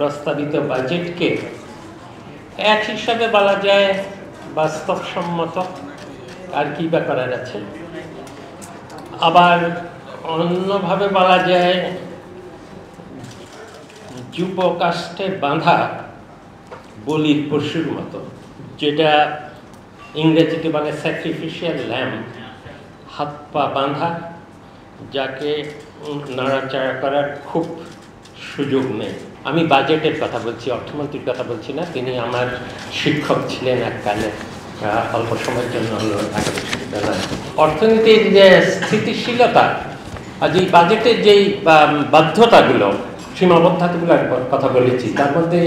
প্রস্তাবিত বাজেটকে এক হিসাবে বলা যায় বাস্তবসম্মত, আর কি বা করার আছে। আবার অন্যভাবে বলা যায় যুবকাষ্ঠে বাঁধা বলির পশুর মতো, যেটা ইংরেজিতে বলে স্যাক্রিফিশিয়াল ল্যাম্ব, হাত পা বাঁধা, যাকে নাড়াচাড়া করার খুব সুযোগ নেই। আমি বাজেটের কথা বলছি, অর্থমন্ত্রীর কথা বলছি না। তিনি আমার শিক্ষক ছিলেন এককালে, অল্প সময়ের জন্য হলো ঢাকা বিশ্ববিদ্যালয়। অর্থনীতির যে স্থিতিশীলতা, আজ এই বাজেটের যেই বাধ্যতাগুলো, সীমাবদ্ধতাগুলোর কথা বলেছি, তার মধ্যে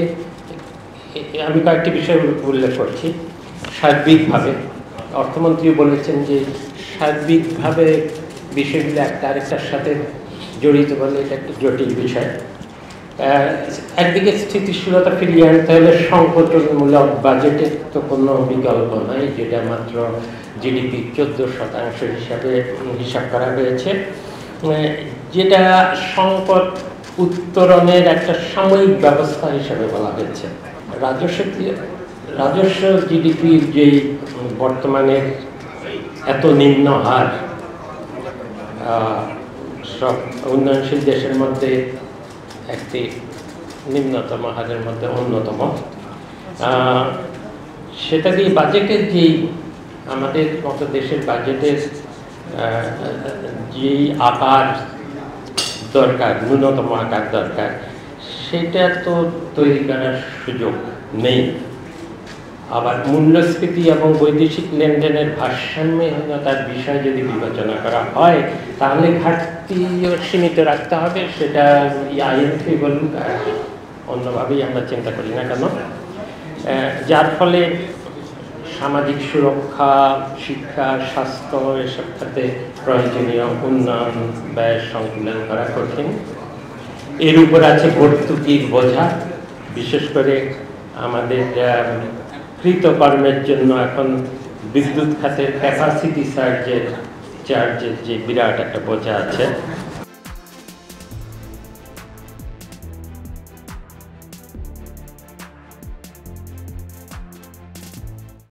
আমি কয়েকটি বিষয় উল্লেখ করছি। সার্বিকভাবে অর্থমন্ত্রী বলেছেন যে সার্বিকভাবে বিষয়গুলো একটা আরেকটার সাথে জড়িত বলে এটা একটা জটিল বিষয়। একদিকে স্থিতিশীলতা ফিরিয়ে আনতে হলে সংকোচনমূলক বাজেটের তো কোনো বিকল্প নাই, যেটা মাত্র জিডিপি 14% হিসাবে হিসাব করা হয়েছে, যেটা সংকট উত্তরণের একটা সাময়িক ব্যবস্থা হিসাবে বলা হয়েছে। রাজস্ব জিডিপির যেই বর্তমানে এত নিম্ন হার, সব উন্নয়নশীল দেশের মধ্যে একটি নিম্নতম হারের মধ্যে অন্যতম, সেটা দিয়ে বাজেটের যেই আমাদের মতো দেশের বাজেটের যেই আকার দরকার, ন্যূনতম আকার দরকার, সেটা তো তৈরি করার সুযোগ নেই। আবার মূল্যস্ফীতি এবং বৈদেশিক লেনদেনের ভারসাম্যহীনতার বিষয় যদি বিবেচনা করা হয়, তাহলে ঘাটতিও সীমিত রাখতে হবে। সেটা IMF বলুন আর অন্যভাবেই আমরা চিন্তা করি না কেন, যার ফলে সামাজিক সুরক্ষা, শিক্ষা, স্বাস্থ্য এসব খাতে প্রয়োজনীয় উন্নয়ন ব্যয় সংকুলন করা কঠিন। এর উপর আছে ভর্তুকির বোঝা, বিশেষ করে আমাদের কৃতকর্মের জন্য এখন বিদ্যুৎ খাতের ক্যাপাসিটি চার্জের যে বিরাট একটা বোঝা আছে।